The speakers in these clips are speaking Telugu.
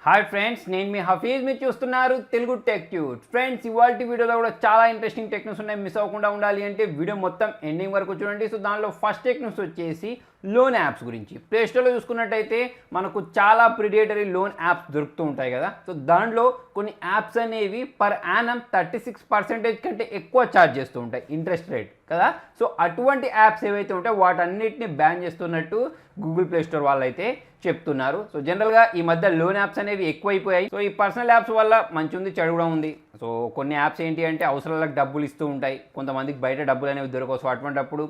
హాయ్ ఫ్రెండ్స్, నేను మీ హఫీజ్. మీరు చూస్తున్నారు తెలుగు టెక్ న్యూస్. ఫ్రెండ్స్, ఇవాల్టి వీడియోలో కూడా చాలా ఇంట్రెస్టింగ్ టెక్ న్యూస్ ఉన్నాయి. మిస్ అవ్వకుండా ఉండాలి అంటే వీడియో మొత్తం ఎండింగ్ వరకు చూడండి. సో దానిలో ఫస్ట్ టెక్ న్యూస్ వచ్చేసి లోన్ యాప్స్ గురించి. ప్లేస్టోర్లో చూసుకున్నట్టయితే మనకు చాలా ప్రిడేటరీ లోన్ యాప్స్ దొరుకుతూ ఉంటాయి కదా. సో దాంట్లో కొన్ని యాప్స్ అనేవి పర్ యానం 36% కంటే ఎక్కువ ఛార్జ్ చేస్తూ ఉంటాయి ఇంట్రెస్ట్ రేట్ కదా. సో అటువంటి యాప్స్ ఏవైతే ఉంటాయో వాటన్నిటిని బ్యాన్ చేస్తున్నట్టు గూగుల్ ప్లే స్టోర్ వాళ్ళు అయితే చెప్తున్నారు. సో జనరల్గా ఈ మధ్య లోన్ యాప్స్ అనేవి ఎక్కువైపోయాయి. సో ఈ పర్సనల్ యాప్స్ వల్ల మంచి ఉంది, చెడు కూడా ఉంది. సో కొన్ని యాప్స్ ఏంటి అంటే అవసరాలకు డబ్బులు ఇస్తూ ఉంటాయి, కొంతమందికి బయట డబ్బులు అనేవి దొరకవు. సో అటువంటిప్పుడు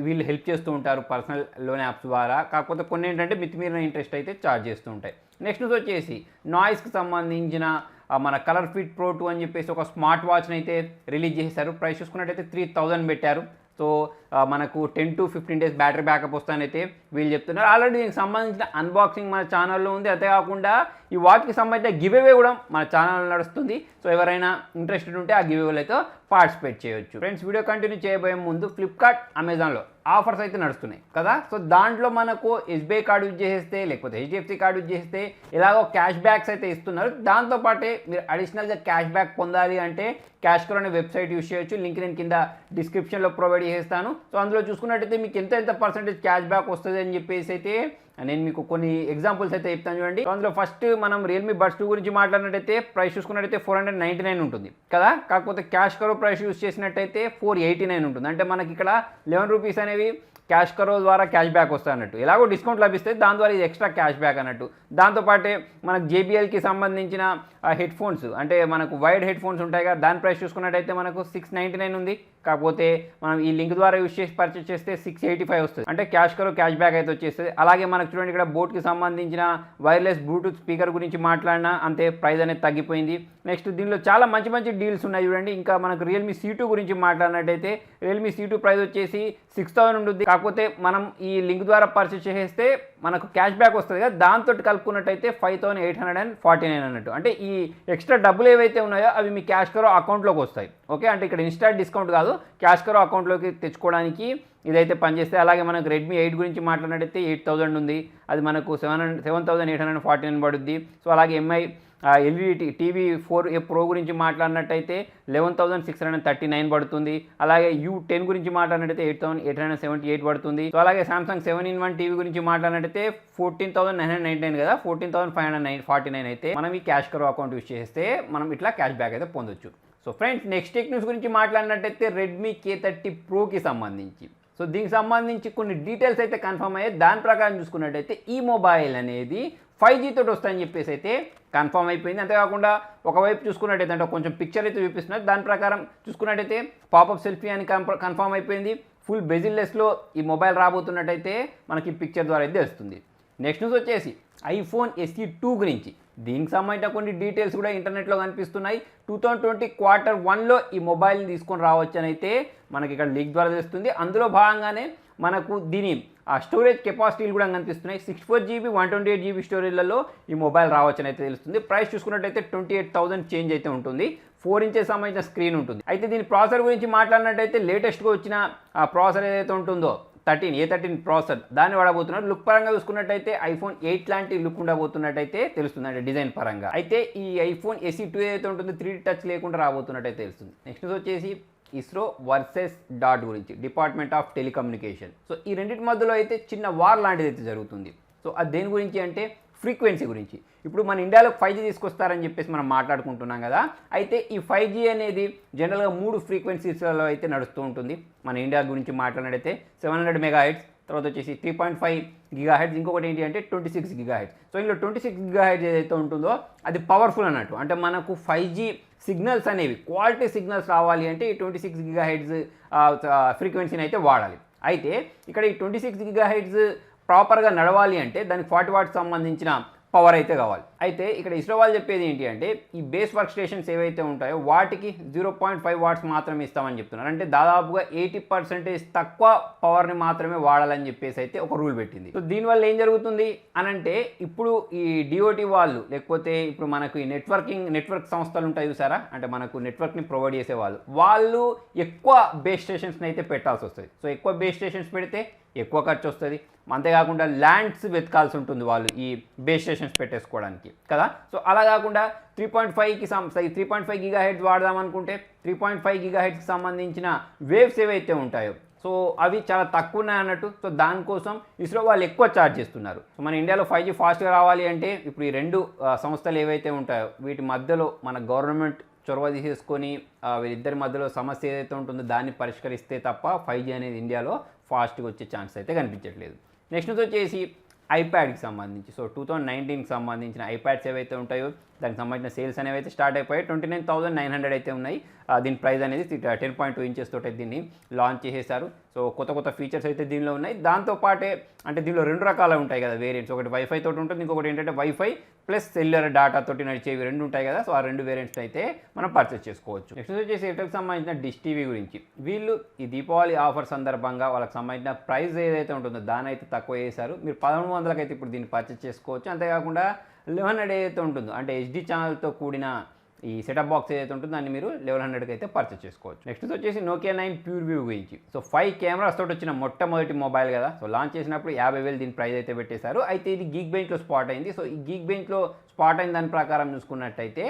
వీళ్ళు హెల్ప్ చేస్తూ ఉంటారు పర్సనల్ లోన్ యాప్స్ ద్వారా. కాకపోతే కొన్ని ఏంటంటే మితిమీరిన ఇంట్రెస్ట్ అయితే ఛార్జ్ చేస్తూ ఉంటాయి. నెక్స్ట్ న్యూస్ వచ్చేసి నాయిస్కి సంబంధించిన మన కలర్ ఫిట్ ప్రో 2 అని చెప్పేసి ఒక స్మార్ట్ వాచ్ని అయితే రిలీజ్ చేశారు. ప్రైస్ చూసుకున్నట్టయితే 3000 పెట్టారు. సో మనకు 10 to 15 days బ్యాటరీ బ్యాకప్ వస్తానైతే వీళ్ళు చెప్తున్నారు. ఆల్రెడీ దీనికి సంబంధించిన అన్బాక్సింగ్ మన ఛానల్లో ఉంది. అంతేకాకుండా ఈ వాచ్కి సంబంధించిన గివ్ అవే కూడా మన ఛానల్లో నడుస్తుంది. సో ఎవరైనా ఇంట్రెస్టెడ్ ఉంటే ఆ గివ్ అవేలో అయితే పార్టిసిపేట్ చేయొచ్చు. ఫ్రెండ్స్, వీడియో కంటిన్యూ చేయబోయే ముందు ఫ్లిప్కార్ట్, అమెజాన్లో ఆఫర్స్ అయితే నడుస్తున్నాయి కదా. సో దాంట్లో మనకు ఎస్బీఐ కార్డు యూజ్ చేస్తే లేకపోతే హెచ్డిఎఫ్సి కార్డు యూజ్ చేస్తే ఎలాగో క్యాష్ బ్యాక్స్ అయితే ఇస్తున్నారు. దాంతోపాటే మీరు అడిషనల్గా క్యాష్ బ్యాక్ పొందాలి అంటే క్యాష్ కరో అనే వెబ్సైట్ యూజ్ చేయొచ్చు. లింక్ నేను కింద డిస్క్రిప్షన్లో ప్రొవైడ్ చేస్తాను. సో అందులో చూసుకున్నట్టయితే మీకు ఎంత పర్సెంటేజ్ క్యాష్ బ్యాక్ వస్తుంది అని చెప్పేసి అయితే నేను మీకు కొన్ని ఎగ్జాంపుల్స్ అయితే చెప్తాను చూడండి. అందులో ఫస్ట్ మనం రియల్మీ బడ్స్ 2 గురించి మాట్లాడినట్టయితే ప్రైస్ చూసుకున్నట్టయితే 499 ఉంటుంది కదా. కాకపోతే క్యాష్ కరో ప్రైస్ యూజ్ చేసినట్టయితే 489 ఉంటుంది. అంటే మనకి ఇక్కడ 11 రూపీస్ అనేవి క్యాష్ కరో ద్వారా క్యాష్ బ్యాక్ వస్తాయి అన్నట్టు. ఎలాగో డిస్కౌంట్ లభిస్తాయి, దాని ద్వారా ఇది ఎక్స్ట్రా క్యాష్ బ్యాక్ అన్నట్టు. దాంతోపాటే మనకు జేబీఎల్కి సంబంధించిన హెడ్ ఫోన్స్ అంటే మనకు వైడ్ హెడ్ ఫోన్స్ ఉంటాయి కదా, దాని ప్రైస్ చూసుకున్నట్టయితే మనకు 699 ఉంది. కాకపోతే మనం ఈ లింక్ ద్వారా యూజ్ చేసి పర్చేస్ చేస్తే 685 వస్తుంది. అంటే క్యాష్ కరో క్యాష్ బ్యాక్ అయితే వచ్చేస్తుంది. అలాగే మనకు చూడండి ఇక్కడ బోట్కి సంబంధించిన వైర్లెస్ బ్లూటూత్ స్పీకర్ గురించి మాట్లాడినా అంతే, ప్రైస్ అనేది తగ్గిపోయింది. నెక్స్ట్ దీనిలో చాలా మంచి డీల్స్ ఉన్నాయి చూడండి. ఇంకా మనకు రియల్మీ C2 గురించి మాట్లాడినట్టయితే రియల్మీ C2 ప్రైస్ వచ్చేసి 6000 ఉంటుంది. కాకపోతే మనం ఈ లింక్ ద్వారా పర్చేస్ చేస్తే మనకు క్యాష్ బ్యాక్ వస్తుంది కదా, దాంతో కలుపుకున్నట్టయితే 5849 అన్నట్టు. అంటే ఈ ఎక్స్ట్రా డబ్బులు ఏవైతే ఉన్నాయో అవి మీ క్యాష్ కరో అకౌంట్లోకి వస్తాయి. ఓకే, అంటే ఇక్కడ ఇన్స్టాంట్ డిస్కౌంట్ కాదు, క్యాష్ కరో అకౌంట్లోకి తెచ్చుకోవడానికి ఇదైతే పనిచేస్తే. అలాగే మనకు రెడ్మీ 8 గురించి మాట్లాడినట్టయితే 8000 ఉంది, అది మనకు 7849 పడుద్ది. సో అలాగే MI LED TV 4A pro గురించి మాట్లాడినట్టయితే 11639 పడుతుంది. అలాగే U10 గురించి మాట్లాడినట్టయితే 8878 పడుతుంది. సో అలాగే సామ్సంగ్ 7-in-1 టీవీ గురించి మాట్లాడినట్టయితే 14999 కదా, 14549 అయితే మనం ఈ క్యాష్ కరో అకౌంట్ యూజ్ చేస్తే మనం ఇట్లా క్యాష్ బ్యాక్ అయితే పొందొచ్చు. So friends, next tech news గురించి మాట్లాడినట్టయితే రెడ్మీ k30 ప్రోకి సంబంధించి. సో దీనికి సంబంధించి కొన్ని డీటెయిల్స్ అయితే కన్ఫర్మ్ అయ్యాయి. దాని ప్రకారం చూసుకున్నట్టయితే ఈ మొబైల్ అనేది 5G తోటి వస్తాయని చెప్పేసి అయితే కన్ఫర్మ్ అయిపోయింది. అంతేకాకుండా ఒకవైపు చూసుకున్నట్టయితే అంటే కొంచెం పిక్చర్ అయితే చూపిస్తున్నారు. దాని ప్రకారం చూసుకున్నట్టయితే పాపప్ సెల్ఫీ అని కన్ఫర్మ్ అయిపోయింది. ఫుల్ బెజిల్లెస్లో ఈ మొబైల్ రాబోతున్నట్టయితే మనకి పిక్చర్ ద్వారా అయితే తెలుస్తుంది. నెక్స్ట్ న్యూస్ వచ్చేసి iPhone SE2 గురించి. దీనికి సంబంధించిన కొన్ని డీటెయిల్స్ కూడా ఇంటర్నెట్లో కనిపిస్తున్నాయి. 2020 Q1లో ఈ మొబైల్ని తీసుకొని రావచ్చు అని అయితే మనకి ఇక్కడ లీక్ ద్వారా తెలుస్తుంది. అందులో భాగంగానే మనకు దీని స్టోరేజ్ కెపాసిటీలు కూడా కనిపిస్తున్నాయి. 64GB 128GB స్టోరేజ్లలో ఈ మొబైల్ రావచ్చని అయితే తెలుస్తుంది. ప్రైస్ చూసుకున్నట్టయితే 28,000 చేంజ్ అయితే ఉంటుంది. 4 inches సంబంధించిన స్క్రీన్ ఉంటుంది. అయితే దీని ప్రాసెసర్ గురించి మాట్లాడినట్టయితే లేటెస్ట్గా వచ్చిన ప్రాసెసర్ ఏదైతే ఉంటుందో A13 ప్రాసెసర్ దాన్ని వాడబోతున్నారు. లుక్ పరంగా చూసుకున్నట్టయితే iPhone 8 లాంటి లుక్ ఉండబోతున్నట్టయితే తెలుస్తుంది, అంటే డిజైన్ పరంగా. అయితే ఈ iPhone SE2 ఏదైతే ఉంటుందో 3D టచ్ లేకుండా రాబోతున్నట్టయితే తెలుస్తుంది. నెక్స్ట్ వచ్చేసి ISRO వర్సెస్ డాట్ గురించి, డిపార్ట్మెంట్ ఆఫ్ టెలికమ్యూనికేషన్. సో ఈ రెండింటి మధ్యలో అయితే చిన్న వార్ లాంటిది అయితే జరుగుతుంది. సో అది దేని గురించి అంటే ఫ్రీక్వెన్సీ గురించి. ఇప్పుడు మన ఇండియాలో 5G తీసుకొస్తారని చెప్పేసి మనం మాట్లాడుకుంటున్నాం కదా. అయితే ఈ 5G అనేది జనరల్గా 3 ఫ్రీక్వెన్సీస్లలో అయితే నడుస్తూ ఉంటుంది. మన ఇండియా గురించి మాట్లాడినట్టయితే 700 MHz, తర్వాత వచ్చేసి 3.5 GHz, ఇంకొకటి ఏంటి అంటే 26 GHz. సో ఇందులో 26 GHz ఏదైతే ఉంటుందో అది పవర్ఫుల్ అన్నట్టు. అంటే మనకు 5G సిగ్నల్స్ అనేవి క్వాలిటీ సిగ్నల్స్ రావాలి అంటే ఈ 26 GHz ఫ్రీక్వెన్సీని అయితే వాడాలి. అయితే ఇక్కడ ఈ 26 GHz ప్రాపర్గా నడవాలి అంటే దానికి 40 watts సంబంధించిన పవర్ అయితే కావాలి. అయితే ఇక్కడ ఇస్రో వాళ్ళు చెప్పేది ఏంటి అంటే ఈ బేస్ వర్క్ స్టేషన్స్ ఏవైతే ఉంటాయో వాటికి 0.5 watts మాత్రమే ఇస్తామని చెప్తున్నారు. అంటే దాదాపుగా 80% తక్కువ పవర్ని మాత్రమే వాడాలని చెప్పేసి అయితే ఒక రూల్ పెట్టింది. సో దీనివల్ల ఏం జరుగుతుంది అని అంటే ఇప్పుడు ఈ డిఓటి వాళ్ళు లేకపోతే ఇప్పుడు మనకు ఈ నెట్వర్క్ సంస్థలు ఉంటాయి చూసారా, అంటే మనకు నెట్వర్క్ని ప్రొవైడ్ చేసే వాళ్ళు ఎక్కువ బేస్ స్టేషన్స్ని అయితే పెట్టాల్సి వస్తుంది. సో ఎక్కువ బేస్ స్టేషన్స్ పెడితే ఎక్కువ ఖర్చు వస్తుంది. అంతేకాకుండా ల్యాండ్స్ వెతకాల్సి ఉంటుంది వాళ్ళు ఈ బేస్ స్టేషన్స్ పెట్టేసుకోవడానికి కదా. సో అలా కాకుండా 3.5కి 3.5 గిగాహెర్ట్జ్ వాడదాం అనుకుంటే 3.5 గిగాహెర్ట్జ్కి సంబంధించిన వేవ్స్ ఏవైతే ఉంటాయో సో అవి చాలా తక్కువ ఉన్నాయి అన్నట్టు. సో దానికోసం ఇస్రో వాళ్ళు ఎక్కువ ఛార్జ్ చేస్తున్నారు. సో మన ఇండియాలో 5G ఫాస్ట్గా రావాలి అంటే ఇప్పుడు ఈ రెండు సంస్థలు ఏవైతే ఉంటాయో వీటి మధ్యలో మన గవర్నమెంట్ చొరవ తీసేసుకొని వీరిద్దరి మధ్యలో సమస్య ఏదైతే ఉంటుందో దాన్ని పరిష్కరిస్తే తప్ప 5G అనేది ఇండియాలో ఫాస్ట్గా వచ్చే ఛాన్స్ అయితే కనిపించట్లేదు. నెక్స్ట్ వచ్చేసి ఐప్యాడ్కి సంబంధించి సో 2019కి సంబంధించిన ఐప్యాడ్స్ ఏవైతే ఉంటాయో దానికి సంబంధించిన సేల్స్ అనేవి అయితే స్టార్ట్ అయిపోయాయి. 29,900 అయితే ఉన్నాయి. దీని ప్రైస్ అనేది 10.2 ఇంచెస్ తోటి దీన్ని లాంచ్ చేసేసారు. సో కొత్త ఫీచర్స్ అయితే దీనిలో ఉన్నాయి. దాంతోపాటే అంటే దీనిలో రెండు రకాలు ఉంటాయి కదా వేరియంట్స్, ఒకటి వైఫై తోటి ఉంటుంది, ఇంకొకటి ఏంటంటే వైఫై ప్లస్ సెల్యులర్ డేటా తోటి నడిచేవి రెండు ఉంటాయి కదా. సో ఆ రెండు వేరియంట్స్ అయితే మనం పర్చేస్ చేసుకోవచ్చు. నెక్స్ట్ వచ్చేసి ఎయిర్టెల్కి సంబంధించిన డిష్ టీవీ గురించి వీళ్ళు ఈ దీపావళి ఆఫర్ సందర్భంగా వాళ్ళకి సంబంధించిన ప్రైస్ ఏదైతే ఉంటుందో దాని అయితే తక్కువ చేశారు. మీరు 1100కి అయితే ఇప్పుడు దీన్ని పర్చేస్ చేసుకోవచ్చు. అంతేకాకుండా 1100 ఏదైతే ఉంటుందో అంటే హెచ్డి ఛానల్తో కూడిన ఈ సెటప్ బాక్స్ ఏదైతే ఉంటుందో దాన్ని మీరు 1100కి అయితే పర్చేస్ చేసుకోవచ్చు. నెక్స్ట్ వచ్చేసి Nokia 9 ప్యూర్ వ్యూ గురించి. సో 5 కెమెరాస్ తోటి వచ్చిన మొట్టమొదటి మొబైల్ కదా. సో లాంచ్ చేసినప్పుడు 50,000 దీని ప్రైస్ అయితే పెట్టేశారు. అయితే ఇది గీక్ బెంచ్లో స్పాట్ అయింది. సో ఈ గీక్ బెంచ్లో స్పాట్ అయిన దాని ప్రకారం చూసుకున్నట్టయితే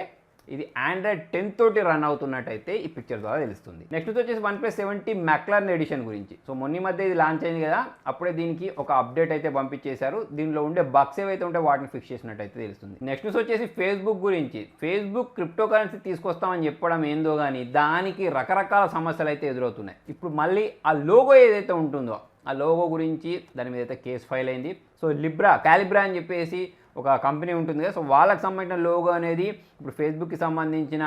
ఇది Android 10 తోటి రన్ అవుతున్నట్టయితే ఈ పిక్చర్ ద్వారా తెలుస్తుంది. నెక్స్ట్ వచ్చేసి OnePlus 7T McLaren ఎడిషన్ గురించి. సో మొన్న మధ్య ఇది లాంచ్ అయింది కదా, అప్పుడే దీనికి ఒక అప్డేట్ అయితే పంపించేశారు. దీనిలో ఉండే బగ్స్ ఏవైతే ఉంటే వాటిని ఫిక్స్ చేసినట్టయితే తెలుస్తుంది. నెక్స్ట్ వచ్చేసి ఫేస్బుక్ గురించి. ఫేస్బుక్ క్రిప్టో కరెన్సీ తీసుకొస్తామని చెప్పడం ఏందో కానీ దానికి రకరకాల సమస్యలు అయితే ఎదురవుతున్నాయి. ఇప్పుడు మళ్ళీ ఆ లోగో ఏదైతే ఉంటుందో ఆ లోగో గురించి దాని మీద అయితే కేసు ఫైల్ అయింది. సో క్యాలిబ్రా అని చెప్పేసి ఒక కంపెనీ ఉంటుంది కదా. సో వాళ్ళకి సంబంధించిన లోగో అనేది ఇప్పుడు ఫేస్బుక్కి సంబంధించిన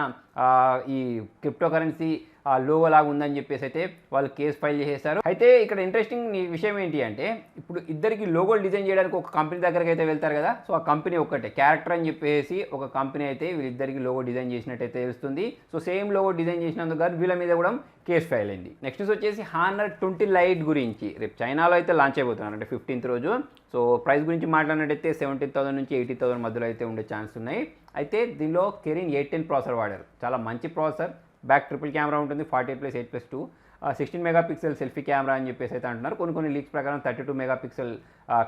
ఈ క్రిప్టో కరెన్సీ లోగో లాగా ఉందని చెప్పేసి అయితే వాళ్ళు కేసు ఫైల్ చేసేసారు. అయితే ఇక్కడ ఇంట్రెస్టింగ్ విషయం ఏంటి అంటే ఇప్పుడు ఇద్దరికి లోగోలు డిజైన్ చేయడానికి ఒక కంపెనీ దగ్గరికి అయితే వెళ్తారు కదా. సో ఆ కంపెనీ ఒక్కటే క్యారెక్టర్ అని చెప్పేసి ఒక కంపెనీ అయితే వీళ్ళిద్దరికి లోగో డిజైన్ చేసినట్టయితే తెలుస్తుంది. సో సేమ్ లోగో డిజైన్ చేసినందుకు కానీ వీళ్ళ మీద కూడా కేసు ఫైల్ అయింది. నెక్స్ట్ వచ్చేసి Honor 20 Lite గురించి. రేపు చైనాలో అయితే లాంచ్ అయిపోతున్నారు అంటే 15th రోజు. సో ప్రైస్ గురించి మాట్లాడినట్టయితే 17,000 నుంచి 80,000 మధ్యలో అయితే ఉండే ఛాన్స్ ఉన్నాయి. అయితే దీనిలో Kirin 810 ప్రాసెసర్ వాడారు. చాలా మంచి ప్రాసెసర్. బ్యాక్ ట్రిపుల్ కెమెరా ఉంటుంది 48+8+2, 16 మెగాపిక్సెల్ సెల్ఫీ కెమెరా అని చెప్పేసి అయితే అంటున్నారు. కొన్ని లీక్స్ ప్రకారం 32 మెగాపిక్సెల్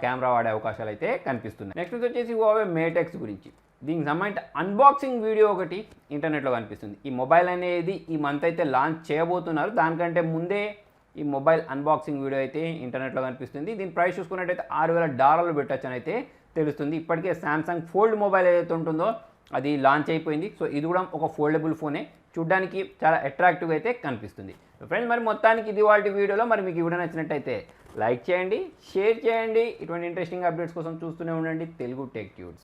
కెమెరా వాడే అవకాశాలు అయితే కనిపిస్తున్నాయి. నెక్స్ట్ వచ్చేసి Huawei Mate X గురించి. దీనికి సంబంధించిన అన్బాక్సింగ్ వీడియో ఒకటి ఇంటర్నెట్లో కనిపిస్తుంది. ఈ మొబైల్ అనేది ఈ మంత్ అయితే లాంచ్ చేయబోతున్నారు. దానికంటే ముందే ఈ మొబైల్ అన్బాక్సింగ్ వీడియో అయితే ఇంటర్నెట్లో కనిపిస్తుంది. దీని ప్రైస్ చూసుకున్నట్టయితే $6,000 పెట్టచ్చు అని అయితే తెలుస్తుంది. ఇప్పటికే సామ్సంగ్ ఫోల్డ్ మొబైల్ ఏదైతే ఉంటుందో అది లాంచ్ అయిపోయింది. సో ఇది కూడా ఒక ఫోల్డబుల్ ఫోనే, చూడడానికి చాలా అట్రాక్టివ్గా అయితే కనిపిస్తుంది. ఫ్రెండ్స్ మరి మొత్తానికి ఇది వాళ్ళ వీడియోలో. మరి మీకు ఈ వీడియో నచ్చినట్టయితే లైక్ చేయండి, షేర్ చేయండి. ఇటువంటి ఇంట్రెస్టింగ్ అప్డేట్స్ కోసం చూస్తూనే ఉండండి తెలుగు టెక్ ట్యూట్స్.